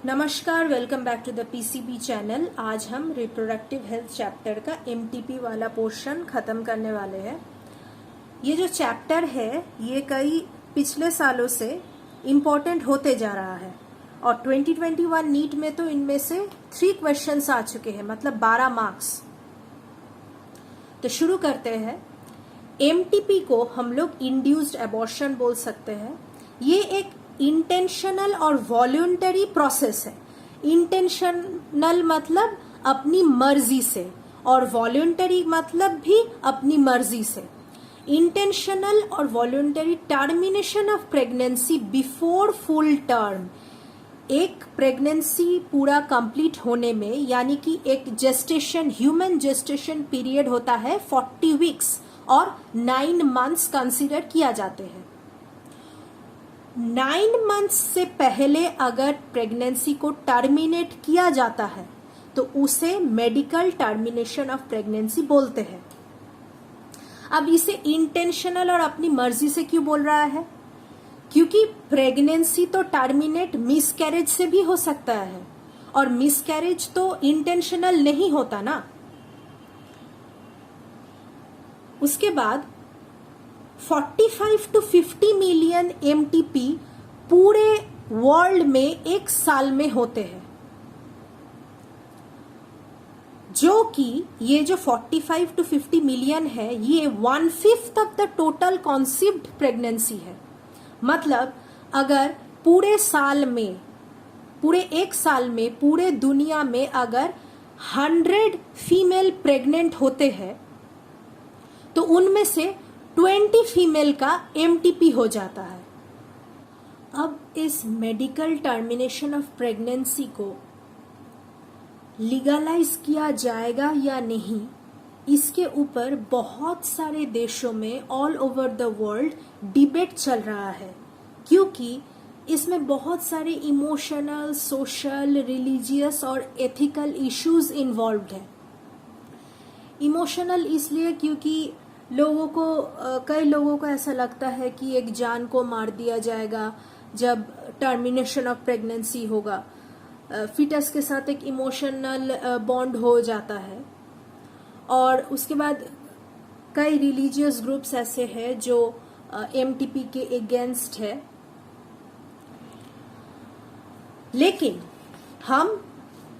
नमस्कार, welcome back to the PCB channel. आज हम रिप्रोडक्टिव हेल्थ चैप्टर का एमटीपी वाला पोर्शन खत्म करने वाले हैं। ये जो चैप्टर है ये कई पिछले सालों से इम्पोर्टेंट होते जा रहा है और 2021 नीट में तो इनमें से 3 क्वेश्चंस आ चुके हैं, मतलब 12 मार्क्स। तो शुरू करते हैं। एमटीपी को हम लोग इंड्यूस्ड एबॉर्शन बोल सकते हैं। ये एक इंटेंशनल और वॉल्यूंटरी प्रोसेस है। इंटेंशनल मतलब अपनी मर्जी से और वॉल्यूंटरी मतलब भी अपनी मर्जी से। इंटेंशनल और voluntary termination of pregnancy before full term. एक प्रेगनेंसी पूरा कंप्लीट होने में, यानी कि एक जेस्टेशन, ह्यूमन जेस्टेशन पीरियड होता है 40 वीक्स और 9 मंथ्स कंसीडर किया जाते हैं। 9 मंथ्स से पहले अगर प्रेगनेंसी को टर्मिनेट किया जाता है तो उसे मेडिकल टर्मिनेशन ऑफ प्रेगनेंसी बोलते हैं। अब इसे इंटेंशनल और अपनी मर्जी से क्यों बोल रहा है? क्योंकि प्रेगनेंसी तो टर्मिनेट मिसकैरेज से भी हो सकता है और मिसकैरेज तो इंटेंशनल नहीं होता ना। उसके बाद 45 to 50 मिलियन एमटीपी पूरे वर्ल्ड में एक साल में होते हैं, जो कि ये जो 45 to 50 मिलियन है ये 1/5 ऑफ द टोटल कॉन्सीव्ड प्रेगनेंसी है। मतलब अगर पूरे साल में, पूरे एक साल में पूरे दुनिया में अगर 100 फीमेल प्रेग्नेंट होते हैं तो उनमें से 20 फीमेल का एमटीपी हो जाता है। अब इस मेडिकल टर्मिनेशन ऑफ प्रेगनेंसी को लीगलाइज किया जाएगा या नहीं, इसके ऊपर बहुत सारे देशों में all over the world debate चल रहा है, क्योंकि इसमें बहुत सारे इमोशनल, सोशल, रिलीजियस और एथिकल इश्यूज इन्वॉल्व्ड हैं। इमोशनल इसलिए क्योंकि कई लोगों को ऐसा लगता है कि एक जान को मार दिया जाएगा जब टर्मिनेशन ऑफ प्रेगनेंसी होगा। फीटस के साथ एक इमोशनल बॉन्ड हो जाता है। और उसके बाद कई रिलीजियस ग्रुप्स ऐसे हैं जो एमटीपी के अगेंस्ट है। लेकिन हम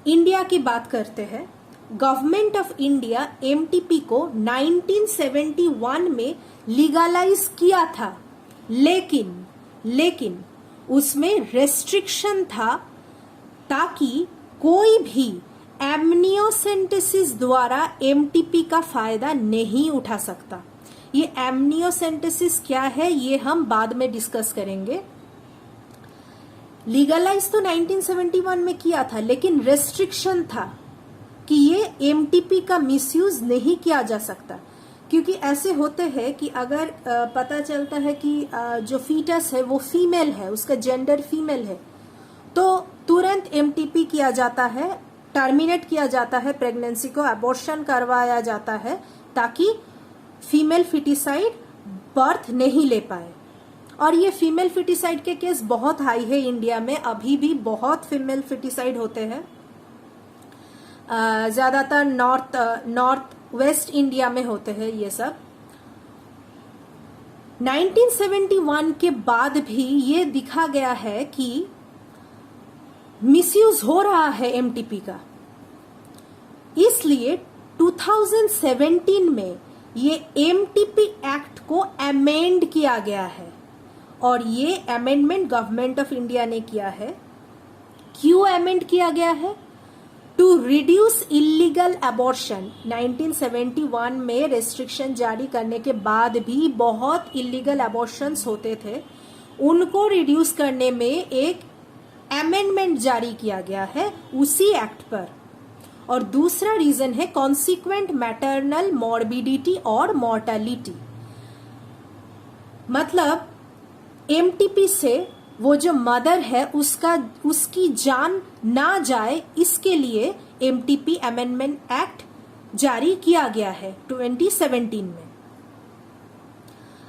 इंडिया की बात करते हैं। गवर्नमेंट ऑफ इंडिया एमटीपी को 1971 में लीगलाइज किया था, लेकिन उसमें रेस्ट्रिक्शन था ताकि कोई भी एमनियोसेंटेसिस द्वारा एमटीपी का फायदा नहीं उठा सकता। ये एमनियोसेंटेसिस क्या है ये हम बाद में डिस्कस करेंगे। लीगलाइज तो 1971 में किया था, लेकिन रेस्ट्रिक्शन था कि ये एमटीपी का मिसयूज नहीं किया जा सकता। क्योंकि ऐसे होते हैं कि अगर पता चलता है कि जो फीटस है वो फीमेल है, उसका जेंडर फीमेल है, तो तुरंत एमटीपी किया जाता है, टर्मिनेट किया जाता है प्रेगनेंसी को, अबॉर्शन करवाया जाता है ताकि फीमेल फिटिसाइड बर्थ नहीं ले पाए। और ये फीमेल फिटिसाइड के केस बहुत हाई है इंडिया में, अभी भी बहुत फीमेल फिटिसाइड होते हैं। ज्यादातर नॉर्थ वेस्ट इंडिया में होते हैं ये सब। 1971 के बाद भी ये दिखा गया है कि मिसयूज हो रहा है एमटीपी का। इसलिए 2017 में ये एमटीपी एक्ट को अमेंड किया गया है और ये अमेंडमेंट गवर्नमेंट ऑफ इंडिया ने किया है। क्यों अमेंड किया गया है? To reduce illegal abortion. 1971 में रेस्ट्रिक्शन जारी करने के बाद भी बहुत इलीगल अबॉर्शंस होते थे, उनको रिड्यूस करने में एक अमेंडमेंट जारी किया गया है उसी एक्ट पर। और दूसरा रीजन है कॉन्सिक्वेंट मैटरनल मॉर्बिडिटी और मॉर्टेलिटी। मतलब एमटीपी से वो जो मदर है उसकी जान ना जाए, इसके लिए एमटीपी अमेंडमेंट एक्ट जारी किया गया है 2017 में।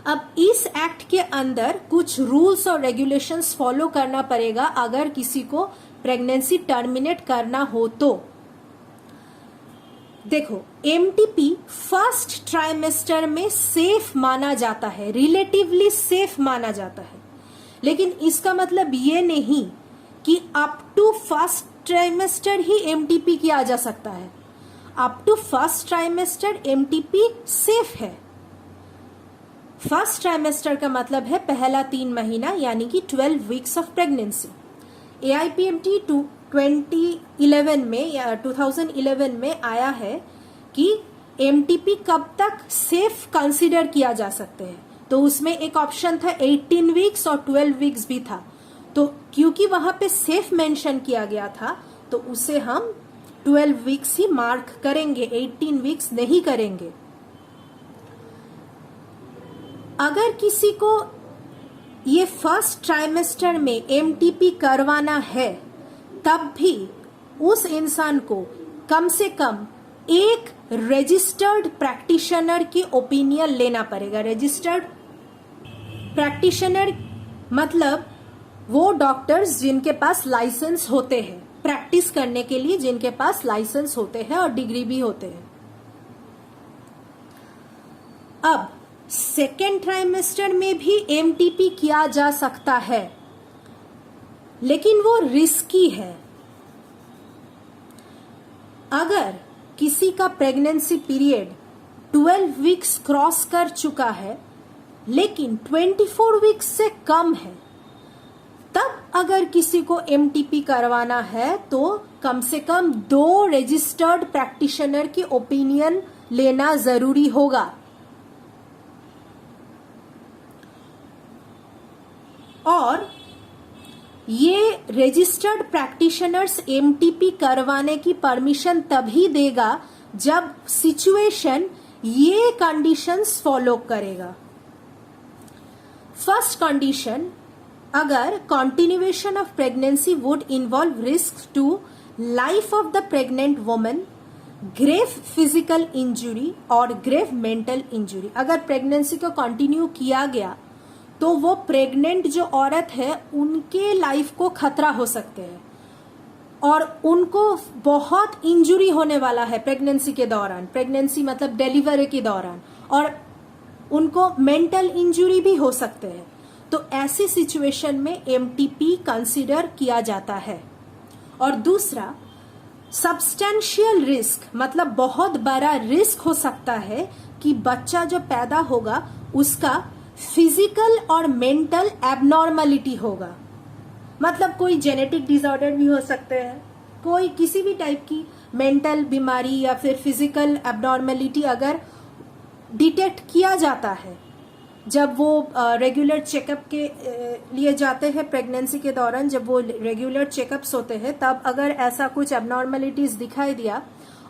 अब इस एक्ट के अंदर कुछ रूल्स और रेगुलेशंस फॉलो करना पड़ेगा अगर किसी को प्रेगनेंसी टर्मिनेट करना हो तो देखो, एमटीपी फर्स्ट ट्राइमेस्टर में सेफ माना जाता है, रिलेटिवली सेफ माना जाता है, लेकिन इसका मतलब ये नहीं कि अप टू फर्स्ट ट्राइमेस्टर ही एमटीपी किया जा सकता है। Up to first trimester MTP safe है। फर्स्ट ट्राइमेस्टर का मतलब है पहला 3 महीना, यानी कि 12 वीक्स ऑफ प्रेगनेंसी। एआईपीएमटी 2011 में या 2011 में आया है कि एमटीपी कब तक सेफ कंसीडर किया जा सकते हैं, तो उसमें एक ऑप्शन था 18 वीक्स और 12 वीक्स भी था। तो क्योंकि वहां पे सेफ मेंशन किया गया था तो उसे हम 12 वीक्स ही मार्क करेंगे, 18 वीक्स नहीं करेंगे। अगर किसी को ये फर्स्ट ट्राइमेस्टर में एमटीपी करवाना है तब भी उस इंसान को कम से कम एक रजिस्टर्ड प्रैक्टिशनर की ओपिनियन लेना पड़ेगा। रजिस्टर्ड प्रैक्टिशनर मतलब वो डॉक्टर्स जिनके पास लाइसेंस होते हैं, प्रैक्टिस करने के लिए जिनके पास लाइसेंस होते हैं और डिग्री भी होते हैं। अब सेकेंड ट्राइमेस्टर में भी एमटीपी किया जा सकता है, लेकिन वो रिस्की है। अगर किसी का प्रेगनेंसी पीरियड 12 वीक्स क्रॉस कर चुका है लेकिन 24 वीक्स से कम है, तब अगर किसी को एमटीपी करवाना है तो कम से कम 2 रजिस्टर्ड प्रैक्टिशनर की ओपिनियन लेना जरूरी होगा। और ये रजिस्टर्ड प्रैक्टिशनर्स एमटीपी करवाने की परमिशन तभी देगा जब सिचुएशन ये कंडीशंस फॉलो करेगा। फर्स्ट कंडीशन, अगर continuation of pregnancy would involve risk to life of the pregnant woman, grave physical injury और ग्रेव मेंटल इंजुरी। अगर प्रेगनेंसी को कंटिन्यू किया गया तो वो प्रेग्नेंट जो औरत है उनके लाइफ को खतरा हो सकते हैं और उनको बहुत इंजुरी होने वाला है प्रेगनेंसी के दौरान, प्रेगनेंसी मतलब डिलीवरी के दौरान, और उनको मेंटल इंजुरी भी हो सकते हैं। तो ऐसी सिचुएशन में एमटीपी कंसीडर किया जाता है। और दूसरा, सब्सटेंशियल रिस्क मतलब बहुत बड़ा रिस्क हो सकता है कि बच्चा जो पैदा होगा उसका फिजिकल और मेंटल एबनॉर्मलिटी होगा। मतलब कोई जेनेटिक डिसऑर्डर भी हो सकते हैं, कोई किसी भी टाइप की मेंटल बीमारी या फिर फिजिकल एबनॉर्मलिटी अगर डिटेक्ट किया जाता है जब वो रेगुलर चेकअप के लिए जाते हैं प्रेगनेंसी के दौरान, जब वो रेगुलर चेकअप्स होते हैं, तब अगर ऐसा कुछ एबनॉर्मलिटीज दिखाई दिया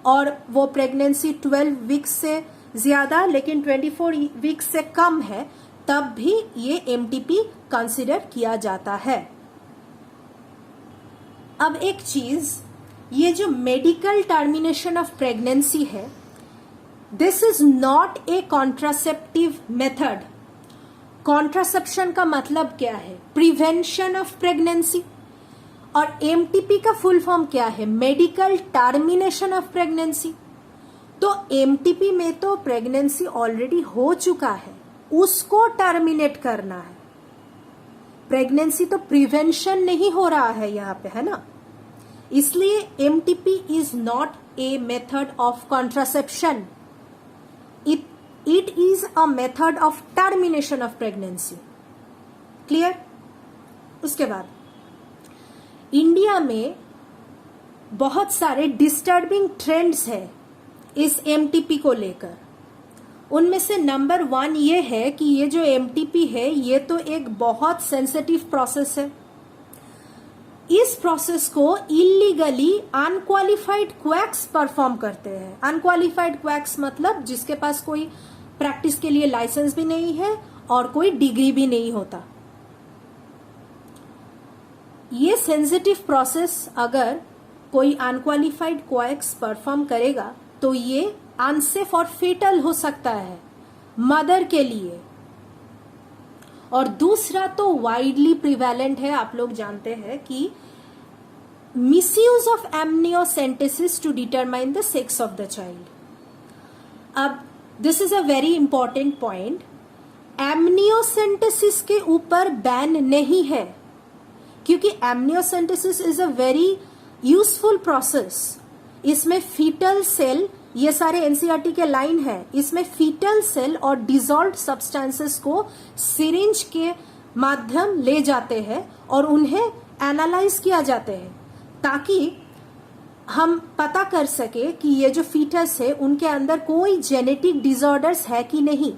और वो प्रेगनेंसी 12 वीक्स से ज्यादा लेकिन 24 वीक्स से कम है, तब भी ये एमटीपी कंसिडर किया जाता है। अब एक चीज, ये जो मेडिकल टर्मिनेशन ऑफ प्रेगनेंसी है, this is not a contraceptive method. Contraception का मतलब क्या है? Prevention of pregnancy. और एमटीपी का फुल फॉर्म क्या है? Medical termination of pregnancy. तो एमटीपी में तो प्रेगनेंसी ऑलरेडी हो चुका है, उसको टर्मिनेट करना है। प्रेगनेंसी तो प्रिवेंशन नहीं हो रहा है यहाँ पे, है ना? इसलिए MTP is not a method of contraception, it is a method of termination of pregnancy. Clear? उसके बाद इंडिया में बहुत सारे डिस्टर्बिंग ट्रेंड्स है इस एमटीपी को लेकर। उनमें से नंबर 1 ये है कि ये जो एमटीपी है ये तो एक बहुत सेंसिटिव प्रोसेस है। इस प्रोसेस को इलीगली अनक्वालिफाइड क्वैक्स परफॉर्म करते हैं। अनक्वालिफाइड क्वैक्स मतलब जिसके पास कोई प्रैक्टिस के लिए लाइसेंस भी नहीं है और कोई डिग्री भी नहीं होता। ये सेंसिटिव प्रोसेस अगर कोई अनक्वालिफाइड क्वैक्स परफॉर्म करेगा तो ये अनसेफ और फेटल हो सकता है मदर के लिए। और दूसरा तो वाइडली प्रिवेलेंट है, आप लोग जानते हैं कि misuse of amniocentesis to determine the sex of the child. अब this is a very important point. amniocentesis के ऊपर बैन नहीं है, क्योंकि amniocentesis is a very useful process. इसमें फीटल सेल, ये सारे एनसीईआरटी के लाइन है, इसमें फीटल सेल और डिजॉल्व्ड सब्सटेंसेस को सिरिंज के माध्यम ले जाते हैं और उन्हें एनालाइज किया जाते हैं, ताकि हम पता कर सके कि ये जो फीटस है उनके अंदर कोई जेनेटिक डिसऑर्डर्स है कि नहीं.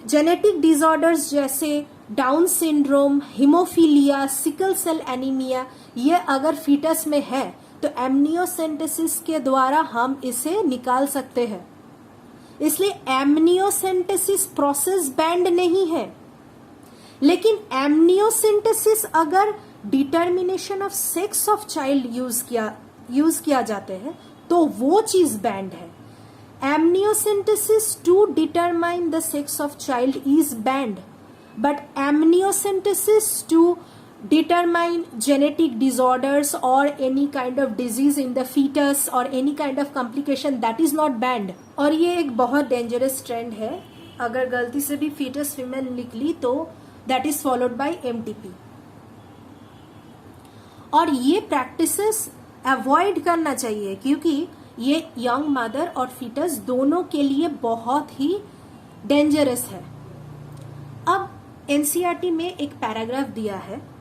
जेनेटिक डिसऑर्डर्स जैसे Down syndrome, haemophilia, sickle cell anaemia, ये अगर फीटस में है तो एमनियोसेंटेसिस के द्वारा हम इसे निकाल सकते हैं. इसलिए एमनियोसेंटेसिस प्रोसेस बैंड नहीं है, लेकिन एमनियोसेंटेसिस अगर determination of sex of child use किया जाते हैं तो वो चीज बैंड है. Amniocentesis to determine the sex of child is banned, but amniocentesis to determine genetic disorders or any kind of disease in the fetus or any kind of complication, that is not banned. और ये एक बहुत dangerous trend है. अगर गलती से भी foetus female निकली तो that is followed by MTP. और ये प्रैक्टिसेस अवॉइड करना चाहिए, क्योंकि ये यंग मदर और फीटस दोनों के लिए बहुत ही डेंजरस है. अब एनसीईआरटी में एक पैराग्राफ दिया है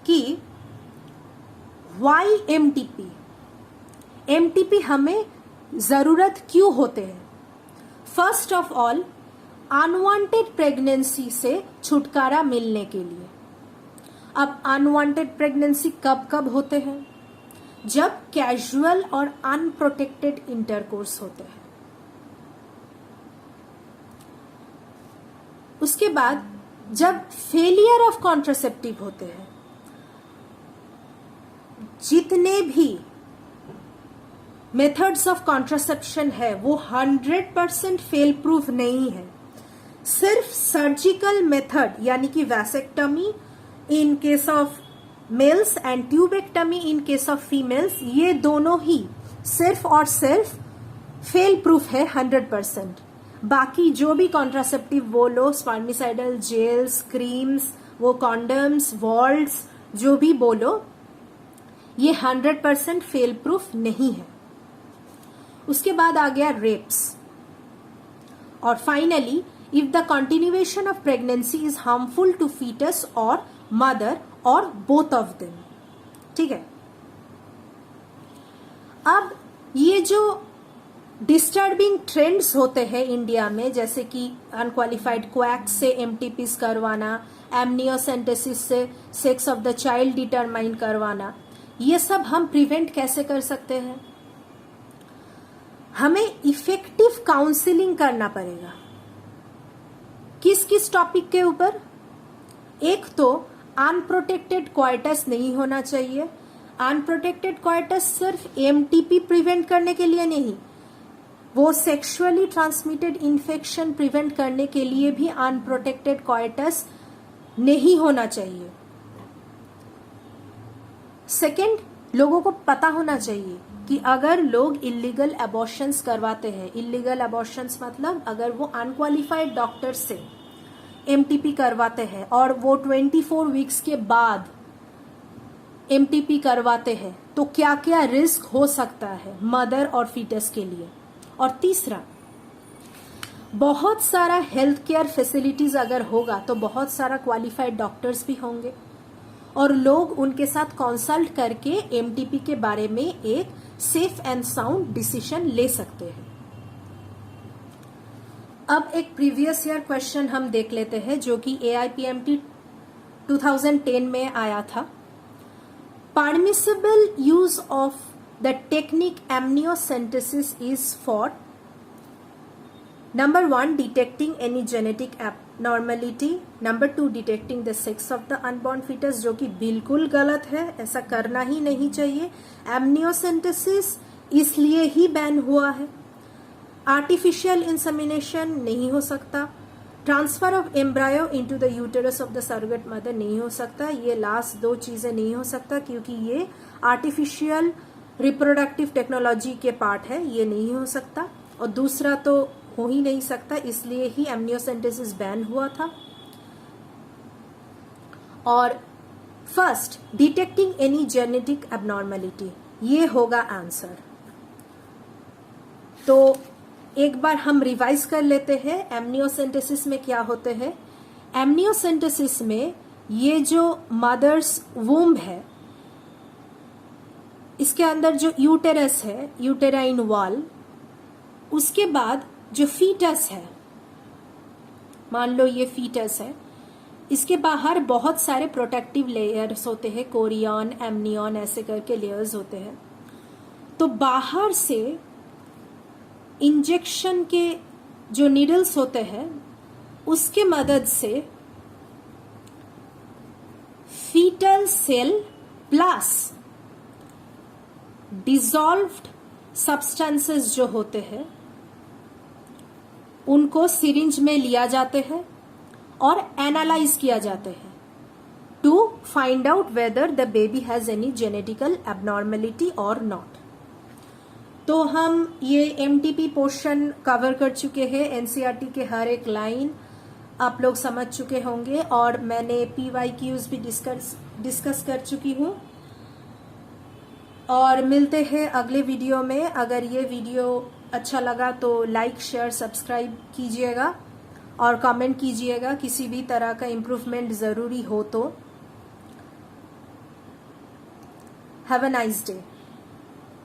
कि वाई एमटीपी हमें जरूरत क्यों होते हैं. First of all, unwanted pregnancy से छुटकारा मिलने के लिए. अब अनवांटेड प्रेगनेंसी कब कब होते हैं? जब कैजुअल और अनप्रोटेक्टेड इंटरकोर्स होते हैं. उसके बाद जब फेलियर ऑफ कॉन्ट्रासेप्टिव होते हैं. जितने भी मेथड्स ऑफ कॉन्ट्रासेप्शन है वो 100% फेल प्रूफ नहीं है. सिर्फ सर्जिकल मेथड यानी कि vasectomy in case of males and tubectomy in case of females, ये दोनों ही सिर्फ और सिर्फ फेल प्रूफ है 100%. बाकी जो भी कॉन्ट्रासेप्टिव बोलो, स्पर्मिसाइडल जेल्स, क्रीम्स, वो कॉन्डम्स, वॉल्ड्स, जो भी बोलो, ये 100% फेल प्रूफ नहीं है. उसके बाद आ गया रेप्स. और finally, if the continuation of pregnancy is harmful to foetus और मदर और बोथ ऑफ देम. ठीक है. अब ये जो डिस्टर्बिंग ट्रेंड्स होते हैं इंडिया में, जैसे कि अनक्वालिफाइड क्वैक्स से एमटीपीज करवाना, एमनियोसेंटेसिस से sex of the child determine करवाना, ये सब हम प्रिवेंट कैसे कर सकते हैं? हमें इफेक्टिव काउंसलिंग करना पड़ेगा. किस किस टॉपिक के ऊपर? एक तो अनप्रोटेक्टेड क्वाइटस नहीं होना चाहिए. अनप्रोटेक्टेड क्वाइटस सिर्फ एमटीपी प्रिवेंट करने के लिए नहीं, वो सेक्सुअली ट्रांसमिटेड इन्फेक्शन प्रिवेंट करने के लिए भी अनप्रोटेक्टेड क्वाइटस नहीं होना चाहिए. सेकेंड, लोगों को पता होना चाहिए कि अगर लोग इलीगल अबॉर्शंस करवाते हैं, इलीगल अबॉर्शंस मतलब अगर वो अनक्वालिफाइड डॉक्टर से एमटीपी करवाते हैं और वो 24 वीक्स के बाद एमटीपी करवाते हैं, तो क्या क्या रिस्क हो सकता है मदर और फीटस के लिए. और तीसरा, बहुत सारा हेल्थ केयर फैसिलिटीज अगर होगा तो बहुत सारा क्वालिफाइड डॉक्टर्स भी होंगे और लोग उनके साथ कंसल्ट करके एमटीपी के बारे में एक सेफ एंड साउंड डिसीजन ले सकते हैं. अब एक प्रीवियस ईयर क्वेश्चन हम देख लेते हैं जो कि AIPMT 2010 में आया था. Permissible use of the technique amniocentesis is for number 1 detecting any genetic abnormality, number 2 detecting the sex of the unborn fetus, जो कि बिल्कुल गलत है, ऐसा करना ही नहीं चाहिए. amniocentesis इसलिए ही बैन हुआ है. आर्टिफिशियल इंसेमिनेशन नहीं हो सकता. Transfer of embryo into the uterus of the surrogate mother नहीं हो सकता। ये लास्ट दो चीजें नहीं हो सकता क्योंकि ये आर्टिफिशियल रिप्रोडक्टिव टेक्नोलॉजी के पार्ट है, ये नहीं हो सकता। और दूसरा तो हो ही नहीं सकता, इसलिए ही एमनियोसेंटेसिस बैन हुआ था। और first, detecting any genetic abnormality, ये होगा आंसर। तो एक बार हम रिवाइज कर लेते हैं एमनियोसेंटेसिस में क्या होते हैं। एमनियोसेंटेसिस में ये जो मदर्स वूम्ब है, इसके अंदर जो यूटेरस है, यूटेराइन वॉल, उसके बाद जो फीटस है, मान लो ये फीटस है, इसके बाहर बहुत सारे प्रोटेक्टिव लेयर्स होते हैं, कोरियन, एमनियन, ऐसे करके लेयर्स होते हैं। तो बाहर से इंजेक्शन के जो नीडल्स होते हैं उसके मदद से foetal cell plus dissolved substances जो होते हैं उनको सिरिंज में लिया जाते हैं और एनालाइज किया जाते हैं to find out whether the baby has any genetical abnormality और नॉट। तो हम ये एमटीपी पोर्शन कवर कर चुके हैं, एनसीईआरटी के हर एक लाइन आप लोग समझ चुके होंगे और मैंने पीवाईक्यूज भी डिस्कस कर चुकी हूँ। और मिलते हैं अगले वीडियो में। अगर ये वीडियो अच्छा लगा तो लाइक, शेयर, सब्सक्राइब कीजिएगा और कमेंट कीजिएगा किसी भी तरह का इम्प्रूवमेंट ज़रूरी हो तो। Have a nice day.